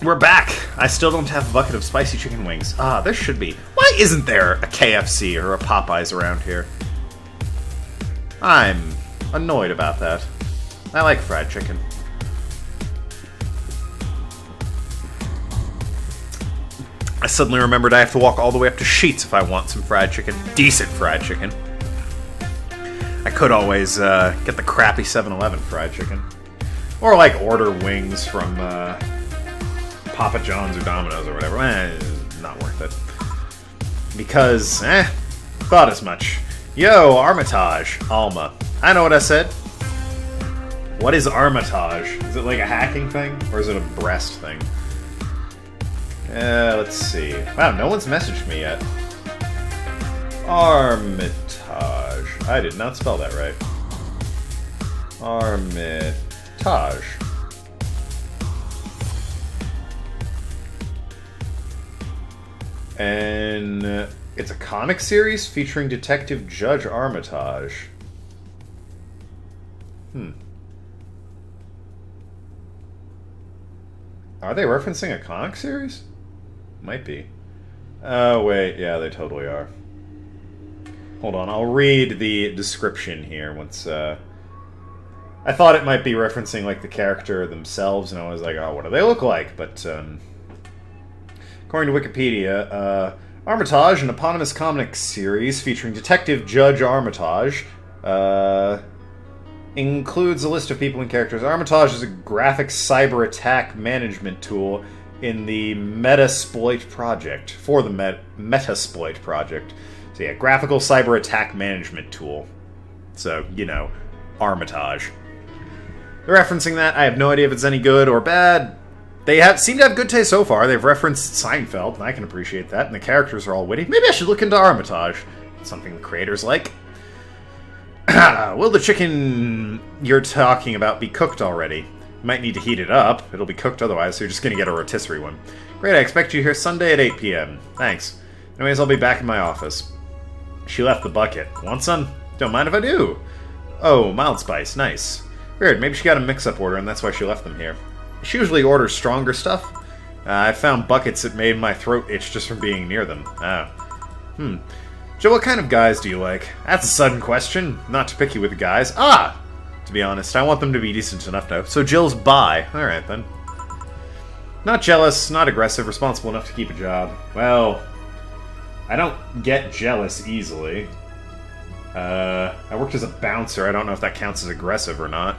We're back! I still don't have a bucket of spicy chicken wings. Ah, there should be. Why isn't there a KFC or a Popeyes around here? I'm annoyed about that. I like fried chicken. I suddenly remembered I have to walk all the way up to Sheetz if I want some fried chicken. Decent fried chicken. I could always get the crappy 7-Eleven fried chicken. Or, like, order wings from Papa John's or Domino's or whatever. Not worth it. Because, thought as much. Yo, Armitage. Alma. I know what I said. What is Armitage? Is it like a hacking thing? Or is it a breast thing? Let's see. Wow, no one's messaged me yet. Armitage. I did not spell that right. Armitage. And it's a comic series featuring Detective Judge Armitage. Are they referencing a comic series? Might be. Oh, wait. Yeah, they totally are. Hold on. I'll read the description here once, I thought it might be referencing, like, the character themselves, and I was like, oh, what do they look like? But, according to Wikipedia, Armitage, an eponymous comic series featuring Detective Judge Armitage, includes a list of people and characters. Armitage is a graphic cyber attack management tool in the Metasploit project. For the Metasploit project. So yeah, graphical cyber attack management tool. So, you know, Armitage. They're referencing that. I have no idea if it's any good or bad. They seem to have good taste so far. They've referenced Seinfeld, and I can appreciate that. And the characters are all witty. Maybe I should look into Armitage. It's something the creators like. Will the chicken you're talking about be cooked already? You might need to heat it up. It'll be cooked otherwise, so you're just going to get a rotisserie one. Great, I expect you here Sunday at 8 p.m. Thanks. Anyways, I'll be back in my office. She left the bucket. Want some? Don't mind if I do. Oh, mild spice. Nice. Weird, maybe she got a mix-up order and that's why she left them here. She usually orders stronger stuff. I found buckets that made my throat itch just from being near them. Joe, what kind of guys do you like? That's a sudden question. Not too picky with the guys. To be honest, I want them to be decent enough to... So Jill's bi. Alright, then. Not jealous, not aggressive, responsible enough to keep a job. Well, I don't get jealous easily. I worked as a bouncer. I don't know if that counts as aggressive or not.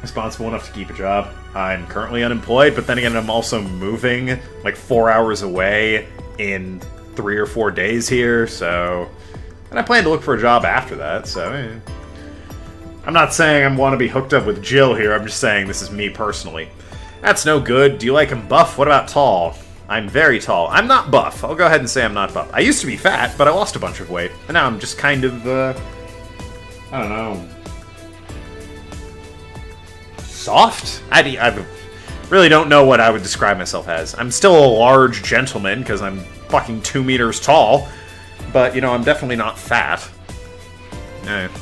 Responsible enough to keep a job. I'm currently unemployed, but then again, I'm also moving like 4 hours away in 3 or 4 days here, so... And I plan to look for a job after that, so... I'm not saying I want to be hooked up with Jill here, I'm just saying this is me personally. That's no good. Do you like him buff? What about tall? I'm very tall. I'm not buff. I'll go ahead and say I'm not buff. I used to be fat, but I lost a bunch of weight. And now I'm just kind of, I don't know... soft? I really don't know what I would describe myself as. I'm still a large gentleman, because I'm fucking 2 meters tall. But, you know, I'm definitely not fat.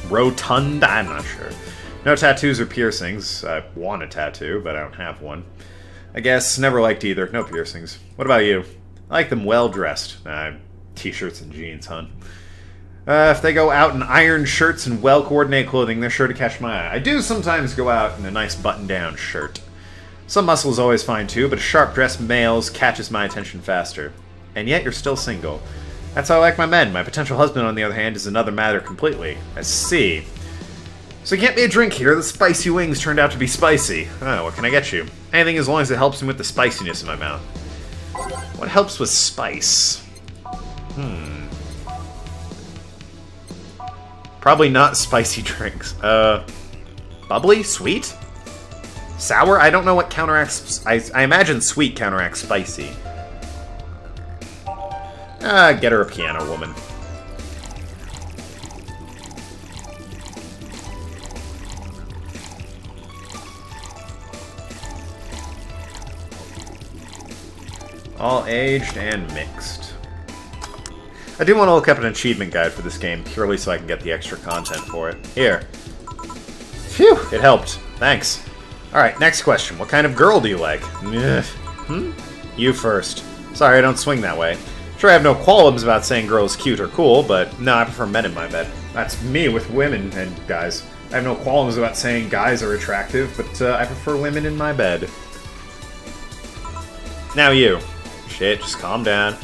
Rotund? I'm not sure. No tattoos or piercings. I want a tattoo, but I don't have one. I guess. Never liked either. No piercings. What about you? I like them well-dressed. T-shirts and jeans, hun. If they go out in ironed shirts and well-coordinated clothing, they're sure to catch my eye. I do sometimes go out in a nice button-down shirt. Some muscle is always fine too, but a sharp-dressed male catches my attention faster. And yet you're still single. That's how I like my men. My potential husband, on the other hand, is another matter completely. I see. So get me a drink here. The spicy wings turned out to be spicy. Oh, what can I get you? Anything as long as it helps me with the spiciness in my mouth. What helps with spice? Probably not spicy drinks. Bubbly? Sweet? Sour? I don't know what counteracts... I imagine sweet counteracts spicy. Get her a piano woman. All aged and mixed. I do want to look up an achievement guide for this game, purely so I can get the extra content for it. Here. Phew! It helped. Thanks. Alright, next question. What kind of girl do you like? Ugh. You first. Sorry, I don't swing that way. Sure, I have no qualms about saying girls cute or cool, but no, I prefer men in my bed. That's me with women and guys. I have no qualms about saying guys are attractive, but I prefer women in my bed. Now you. Shit, just calm down.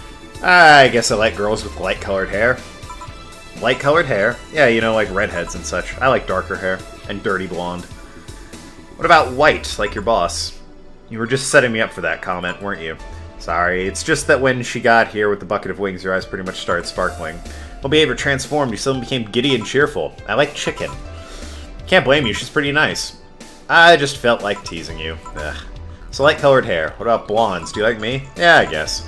I guess I like girls with light-colored hair. Light-colored hair? Yeah, you know, like redheads and such. I like darker hair. And dirty blonde. What about white, like your boss? You were just setting me up for that comment, weren't you? Sorry, it's just that when she got here with the bucket of wings, your eyes pretty much started sparkling. While behavior transformed, you suddenly became giddy and cheerful. I like chicken. Can't blame you, she's pretty nice. I just felt like teasing you. Ugh. So light-colored hair. What about blondes? Do you like me? Yeah, I guess.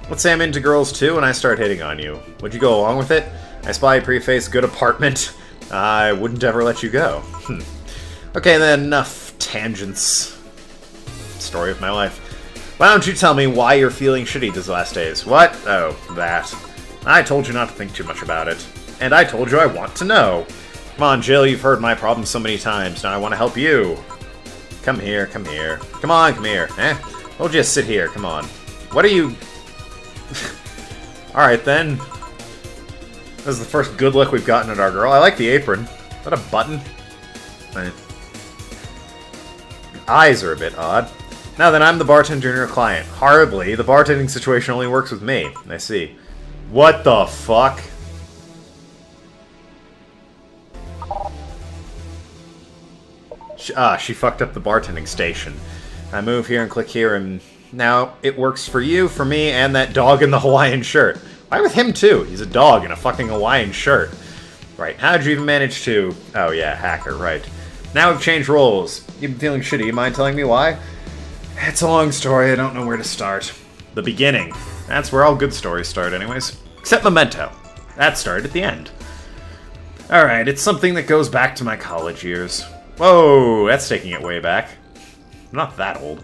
Let's say I'm into girls too, and I start hitting on you. Would you go along with it? I spy preface, good apartment. I wouldn't ever let you go. Okay, then enough tangents. Story of my life. Why don't you tell me why you're feeling shitty these last days? What? Oh, that. I told you not to think too much about it. And I told you I want to know. Come on, Jill, you've heard my problems so many times. Now I want to help you. Come here, come here. Come on, come here. We'll just sit here, come on. What are you... Alright then. This is the first good look we've gotten at our girl. I like the apron. Is that a button? Your eyes are a bit odd. Now then, I'm the bartender and your client. Horribly, the bartending situation only works with me. I see. What the fuck? She fucked up the bartending station. I move here and click here, and now it works for you, for me, and that dog in the Hawaiian shirt. Why with him, too? He's a dog in a fucking Hawaiian shirt. Right, how'd you even manage to... Oh, yeah, hacker, right. Now we've changed roles. You've been feeling shitty. You mind telling me why? It's a long story. I don't know where to start. The beginning. That's where all good stories start, anyways. Except Memento. That started at the end. Alright, it's something that goes back to my college years. Whoa, that's taking it way back. I'm not that old.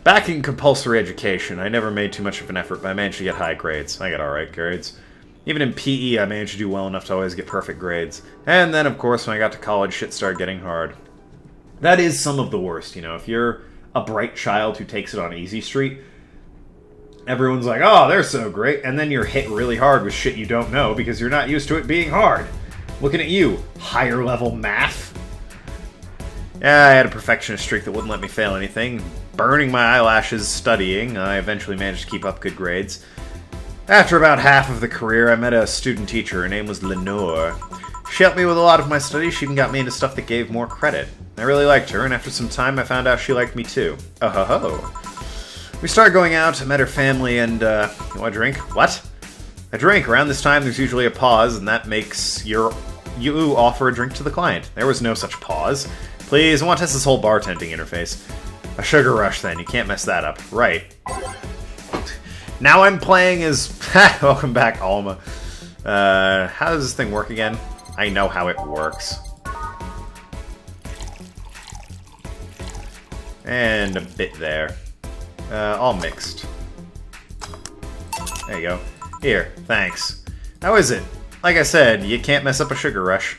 Back in compulsory education, I never made too much of an effort, but I managed to get high grades. I got alright grades. Even in PE, I managed to do well enough to always get perfect grades. And then, of course, when I got to college, shit started getting hard. That is some of the worst, you know. If you're a bright child who takes it on easy street, everyone's like, oh, they're so great. And then you're hit really hard with shit you don't know because you're not used to it being hard. Looking at you, higher level math. Yeah, I had a perfectionist streak that wouldn't let me fail anything. Burning my eyelashes studying, I eventually managed to keep up good grades. After about half of the career, I met a student teacher. Her name was Lenore. She helped me with a lot of my studies. She even got me into stuff that gave more credit. I really liked her, and after some time, I found out she liked me too. Oh ho ho. We started going out, met her family, and, you want a drink? What? A drink. Around this time, there's usually a pause, and that makes you offer a drink to the client. There was no such pause. Please, I want to test this whole bartending interface. A sugar rush, then. You can't mess that up. Right. Now I'm playing as... Welcome back, Alma. How does this thing work again? I know how it works. And a bit there. All mixed. There you go. Here, thanks. How is it? Like I said, you can't mess up a sugar rush.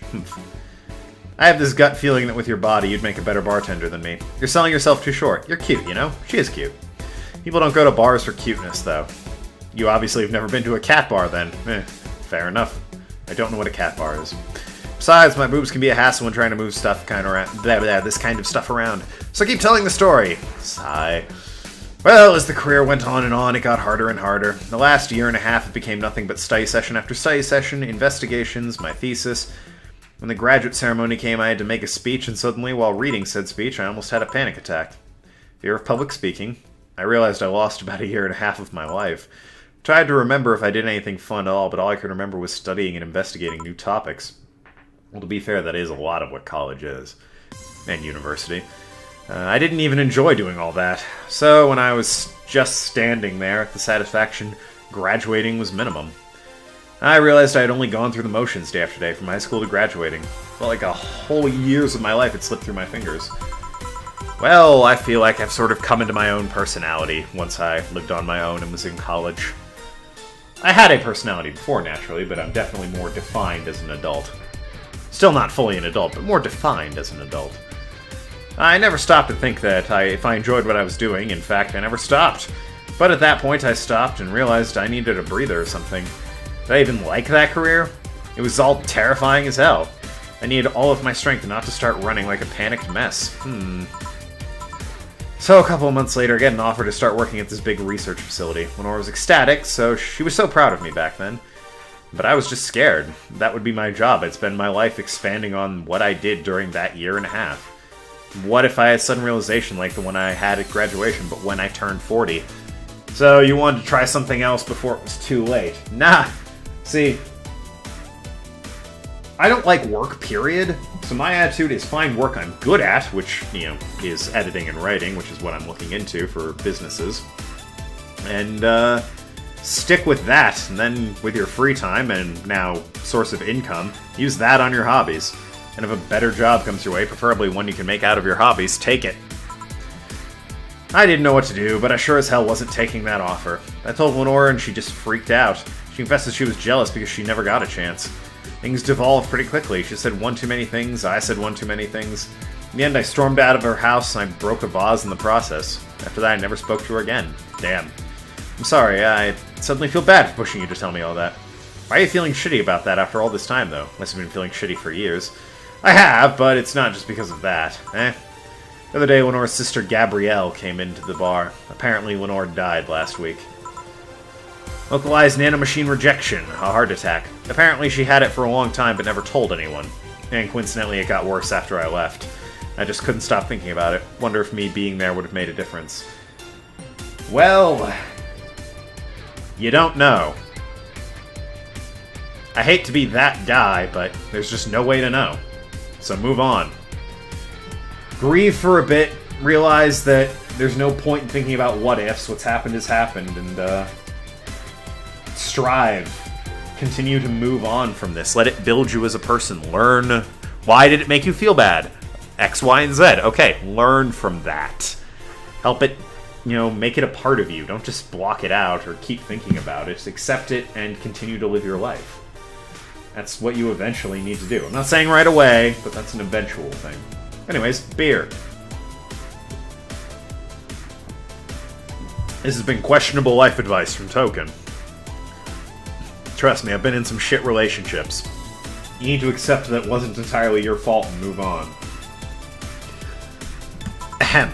I have this gut feeling that with your body, you'd make a better bartender than me. You're selling yourself too short. You're cute, you know? She is cute. People don't go to bars for cuteness, though. You obviously have never been to a cat bar, then. Fair enough. I don't know what a cat bar is. Besides, my boobs can be a hassle when trying to move stuff this kind of stuff around. So keep telling the story. Sigh. Well, as the career went on, it got harder and harder. The last year and a half, it became nothing but study session after study session, investigations, my thesis. When the graduate ceremony came, I had to make a speech, and suddenly, while reading said speech, I almost had a panic attack. Fear of public speaking. I realized I lost about a year and a half of my life. Tried to remember if I did anything fun at all, but all I could remember was studying and investigating new topics. Well, to be fair, that is a lot of what college is. And university. I didn't even enjoy doing all that. So when I was just standing there, the satisfaction graduating was minimum. I realized I had only gone through the motions day after day, from high school to graduating. Felt like a whole years of my life had slipped through my fingers. Well, I feel like I've sort of come into my own personality once I lived on my own and was in college. I had a personality before, naturally, but I'm definitely more defined as an adult. Still not fully an adult, but more defined as an adult. I never stopped to think that if I enjoyed what I was doing. In fact, I never stopped. But at that point, I stopped and realized I needed a breather or something. Did I even like that career? It was all terrifying as hell. I needed all of my strength not to start running like a panicked mess. So a couple of months later, I get an offer to start working at this big research facility. Lenore was ecstatic, so she was so proud of me back then. But I was just scared. That would be my job. I'd spend my life expanding on what I did during that year and a half. What if I had a sudden realization like the one I had at graduation, but when I turned 40? So you wanted to try something else before it was too late. Nah. See, I don't like work, period. So my attitude is find work I'm good at, which, is editing and writing, which is what I'm looking into for businesses. And, stick with that, and then with your free time, and now source of income, use that on your hobbies. And if a better job comes your way, preferably one you can make out of your hobbies, take it. I didn't know what to do, but I sure as hell wasn't taking that offer. I told Lenore and she just freaked out. She confessed that she was jealous because she never got a chance. Things devolved pretty quickly. She said one too many things, I said one too many things. In the end, I stormed out of her house and I broke a vase in the process. After that, I never spoke to her again. Damn. I'm sorry, I suddenly feel bad for pushing you to tell me all that. Why are you feeling shitty about that after all this time, though? Must have been feeling shitty for years. I have, but it's not just because of that. The other day, Lenore's sister Gabrielle came into the bar. Apparently, Lenore died last week. Localized nanomachine rejection, a heart attack. Apparently, she had it for a long time but never told anyone. And coincidentally, it got worse after I left. I just couldn't stop thinking about it. Wonder if me being there would have made a difference. Well, you don't know. I hate to be that guy, but there's just no way to know. So move on. Grieve for a bit, realize that there's no point in thinking about what-ifs, what's happened has happened, and strive. Continue to move on from this. Let it build you as a person. Learn, why did it make you feel bad? X, Y, and Z. Okay, learn from that. Help it, make it a part of you. Don't just block it out or keep thinking about it. Just accept it and continue to live your life. That's what you eventually need to do. I'm not saying right away, but that's an eventual thing. Anyways, beer. This has been questionable life advice from Token. Trust me, I've been in some shit relationships. You need to accept that it wasn't entirely your fault and move on. Ahem.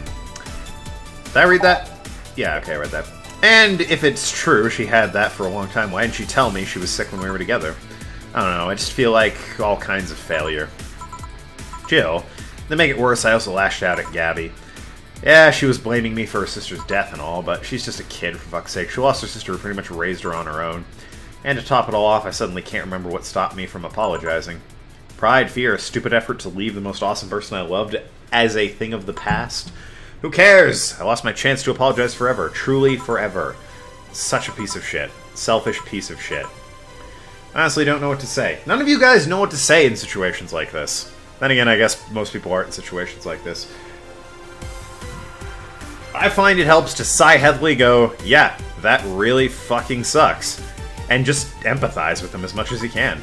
Did I read that? Yeah, okay, I read that. And if it's true, she had that for a long time, why didn't she tell me she was sick when we were together? I don't know, I just feel like all kinds of failure. Jill. To make it worse, I also lashed out at Gabby. Yeah, she was blaming me for her sister's death and all, but she's just a kid, for fuck's sake. She lost her sister who pretty much raised her on her own. And to top it all off, I suddenly can't remember what stopped me from apologizing. Pride, fear, a stupid effort to leave the most awesome person I loved as a thing of the past. Who cares? I lost my chance to apologize forever. Truly forever. Such a piece of shit. Selfish piece of shit. I honestly don't know what to say. None of you guys know what to say in situations like this. Then again, I guess most people aren't in situations like this. I find it helps to sigh heavily, go, yeah, that really fucking sucks. And just empathize with them as much as you can.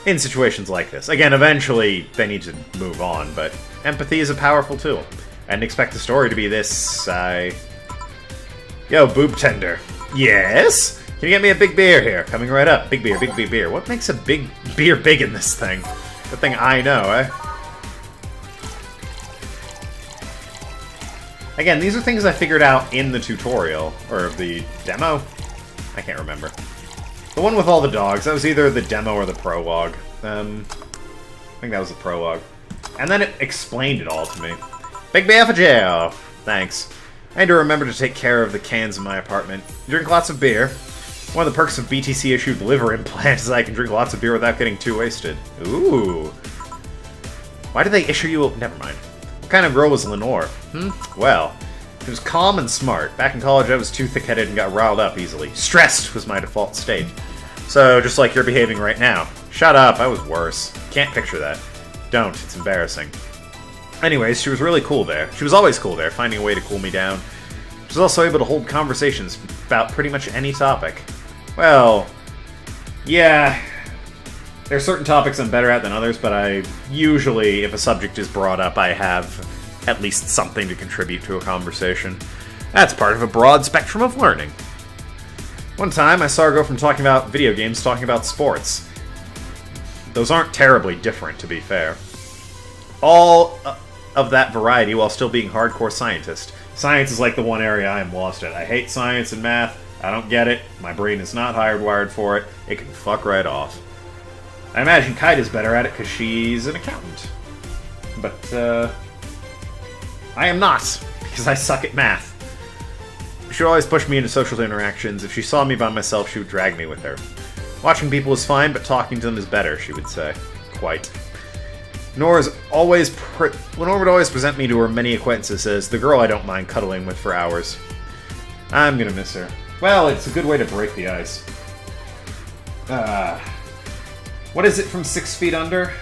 In situations like this. Again, eventually they need to move on, but empathy is a powerful tool. I didn't expect the story to be this, Yo, boob tender. Yes? Can you get me a big beer here? Coming right up. Big beer, big beer. What makes a big beer big in this thing? Good thing I know, eh? Again, these are things I figured out in the tutorial. Or the demo? I can't remember. The one with all the dogs. That was either the demo or the prologue. I think that was the prologue. And then it explained it all to me. Big beer for jail! Thanks. I need to remember to take care of the cans in my apartment. Drink lots of beer. One of the perks of BTC-issued liver implants is I can drink lots of beer without getting too wasted. Ooh. Why did they issue you a... Never mind. What kind of girl was Lenore? Well, she was calm and smart. Back in college, I was too thick-headed and got riled up easily. Stressed was my default state. So, just like you're behaving right now. Shut up, I was worse. Can't picture that. Don't, it's embarrassing. Anyways, she was really cool there. She was always cool there, finding a way to cool me down. She was also able to hold conversations about pretty much any topic. Well, yeah, there are certain topics I'm better at than others, but I usually, if a subject is brought up, I have at least something to contribute to a conversation. That's part of a broad spectrum of learning. One time, I saw her go from talking about video games to talking about sports. Those aren't terribly different, to be fair. All of that variety while still being hardcore scientist. Science is like the one area I am lost at. I hate science and math. I don't get it. My brain is not hardwired for it. It can fuck right off. I imagine Kite is better at it because she's an accountant. But, I am not, because I suck at math. She would always push me into social interactions. If she saw me by myself, she would drag me with her. Watching people is fine, but talking to them is better, she would say. Quite. Nora would always present me to her many acquaintances as the girl I don't mind cuddling with for hours. I'm gonna miss her. Well, it's a good way to break the ice. What is it from 6 Feet Under?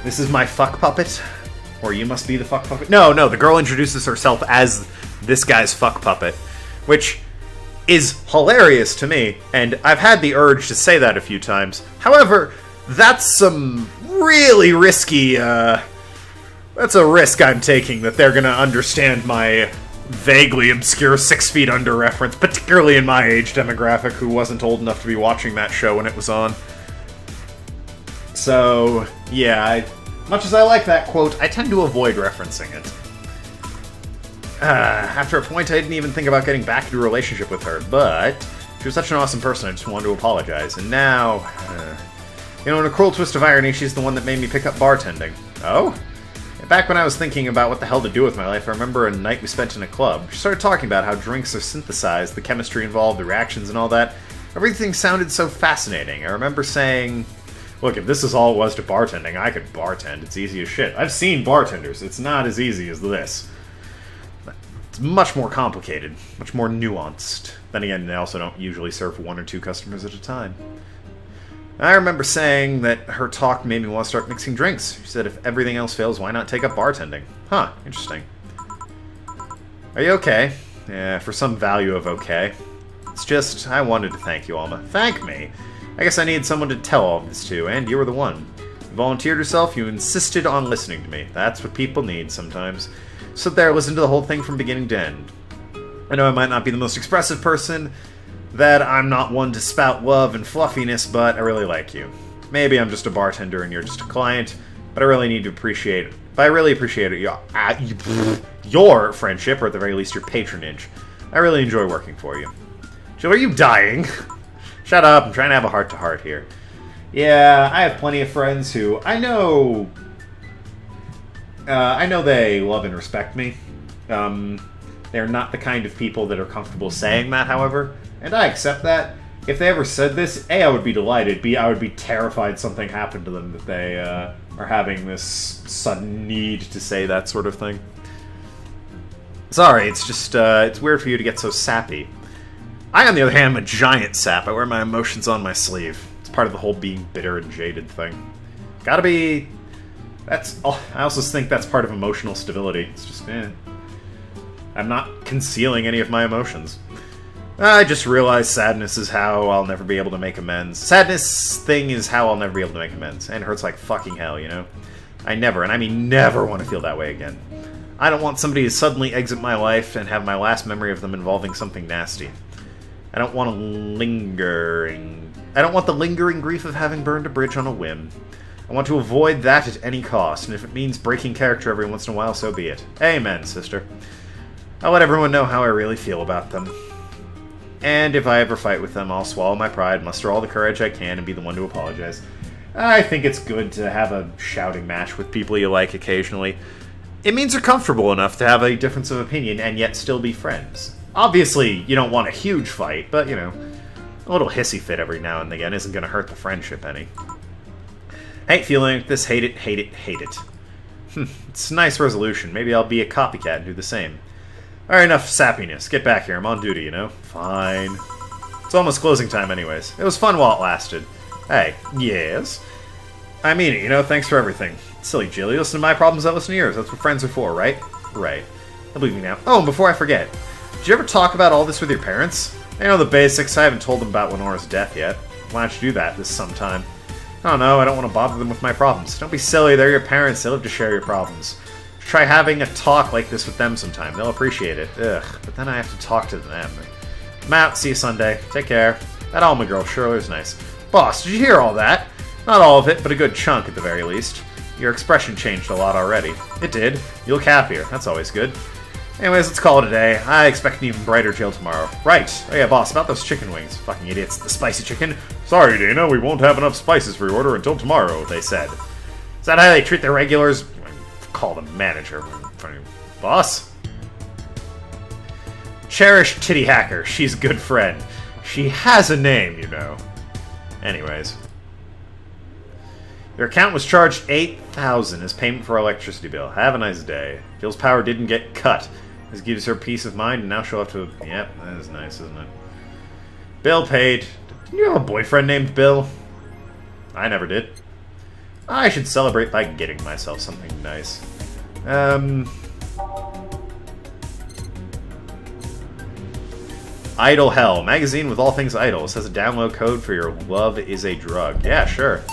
This is my fuck puppet? Or you must be the fuck puppet? No, the girl introduces herself as this guy's fuck puppet. Which is hilarious to me, and I've had the urge to say that a few times. However, that's some really risky, that's a risk I'm taking, that they're gonna understand my vaguely obscure 6 Feet Under reference, particularly in my age demographic who wasn't old enough to be watching that show when it was on. So, yeah, much as I like that quote, I tend to avoid referencing it. After a point, I didn't even think about getting back into a relationship with her, but she was such an awesome person, I just wanted to apologize. And now, in a cruel twist of irony, she's the one that made me pick up bartending. Oh? Back when I was thinking about what the hell to do with my life, I remember a night we spent in a club. She started talking about how drinks are synthesized, the chemistry involved, the reactions and all that. Everything sounded so fascinating. I remember saying, look, if this is all it was to bartending, I could bartend. It's easy as shit. I've seen bartenders. It's not as easy as this. It's much more complicated, much more nuanced. Then again, they also don't usually serve 1 or 2 customers at a time. I remember saying that her talk made me want to start mixing drinks. She said if everything else fails, why not take up bartending? Huh, interesting. Are you okay? Yeah, for some value of okay. It's just, I wanted to thank you, Alma. Thank me? I guess I needed someone to tell all of this to, and you were the one. You volunteered yourself, you insisted on listening to me. That's what people need sometimes. Sit there, listen to the whole thing from beginning to end. I know I might not be the most expressive person, that I'm not one to spout love and fluffiness, but I really like you. Maybe I'm just a bartender and you're just a client, but I really need to appreciate it. But I really appreciate it, your friendship, or at the very least your patronage. I really enjoy working for you. Jill, are you dying? Shut up, I'm trying to have a heart-to-heart here. Yeah, I have plenty of friends who I know they love and respect me. They're not the kind of people that are comfortable saying that, however, and I accept that. If they ever said this, A, I would be delighted, B, I would be terrified something happened to them, that they are having this sudden need to say that sort of thing. Sorry, it's just, it's weird for you to get so sappy. I, on the other hand, am a giant sap. I wear my emotions on my sleeve. It's part of the whole being bitter and jaded thing. Gotta be... That's... I also think that's part of emotional stability. It's just, I'm not concealing any of my emotions. I just realized sadness is how I'll never be able to make amends. Sadness thing is how I'll never be able to make amends. And it hurts like fucking hell, you know? I never, and I mean never, want to feel that way again. I don't want somebody to suddenly exit my life and have my last memory of them involving something nasty. I don't want the lingering grief of having burned a bridge on a whim. I want to avoid that at any cost, and if it means breaking character every once in a while, so be it. Amen, sister. I'll let everyone know how I really feel about them. And if I ever fight with them, I'll swallow my pride, muster all the courage I can, and be the one to apologize. I think it's good to have a shouting match with people you like occasionally. It means you're comfortable enough to have a difference of opinion and yet still be friends. Obviously, you don't want a huge fight, but, you know, a little hissy fit every now and again isn't going to hurt the friendship any. I hate feeling like this, hate it, hate it, hate it. It's a nice resolution. Maybe I'll be a copycat and do the same. Alright, enough sappiness. Get back here. I'm on duty, you know? Fine. It's almost closing time anyways. It was fun while it lasted. Hey, yes? I mean it, you know? Thanks for everything. Silly Jill, you listen to my problems, I listen to yours. That's what friends are for, right? Right. I believe me now. Oh, and before I forget, did you ever talk about all this with your parents? I know the basics. I haven't told them about Lenora's death yet. Why don't you do that this sometime? I don't know. I don't want to bother them with my problems. Don't be silly. They're your parents. They live to share your problems. Try having a talk like this with them sometime. They'll appreciate it. Ugh, but then I have to talk to them. I'm out. See you Sunday. Take care. That almond girl sure was nice. Boss, did you hear all that? Not all of it, but a good chunk at the very least. Your expression changed a lot already. It did. You look happier. That's always good. Anyways, let's call it a day. I expect an even brighter jail tomorrow. Right. Oh yeah, boss, about those chicken wings. Fucking idiots. The spicy chicken. Sorry, Dana, we won't have enough spices for your order until tomorrow, they said. Is that how they treat their regulars? Call the manager. Boss? Cherish Titty Hacker. She's a good friend. She has a name, you know. Anyways. Your account was charged $8,000 as payment for our electricity bill. Have a nice day. Jill's power didn't get cut. This gives her peace of mind, and now she'll have to... Yep, that is nice, isn't it? Bill paid. Didn't you have a boyfriend named Bill? I never did. I should celebrate by getting myself something nice. Idle Hell. Magazine with all things idle. It says a download code for your love is a drug. Yeah, sure.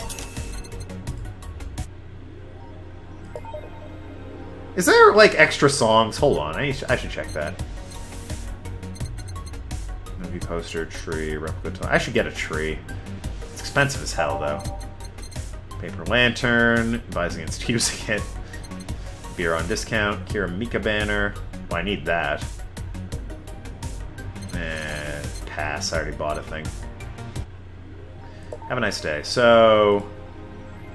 Is there, like, extra songs? Hold on, I should check that. Movie poster, tree, replica... I should get a tree. It's expensive as hell, though. Paper lantern, advise against using it. Beer on discount, Kira Mika banner. Well, I need that. Pass, I already bought a thing. Have a nice day. So...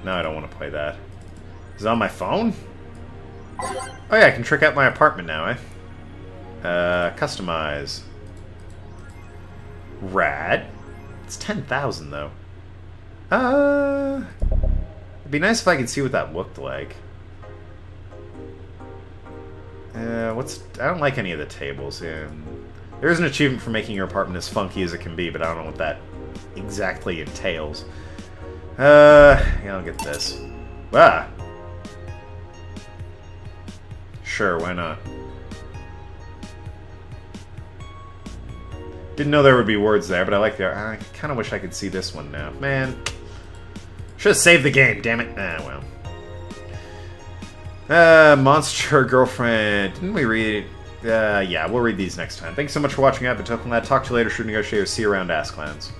No, I don't want to play that. Is it on my phone? Oh yeah, I can trick out my apartment now, eh? Customize. Rad. It's 10,000 though. It'd be nice if I could see what that looked like. I don't like any of the tables. Yeah. There is an achievement for making your apartment as funky as it can be, but I don't know what that exactly entails. Yeah, I'll get this. Ah! Sure, why not? Didn't know there would be words there, but I like the art. I kind of wish I could see this one now. Man. Should have saved the game, damn it. Ah, well. Monster Girlfriend. Didn't we read... yeah, we'll read these next time. Thanks so much for watching. I've been talking. Talk to you later. Shoot Negotiator. See you around, Ass Clowns.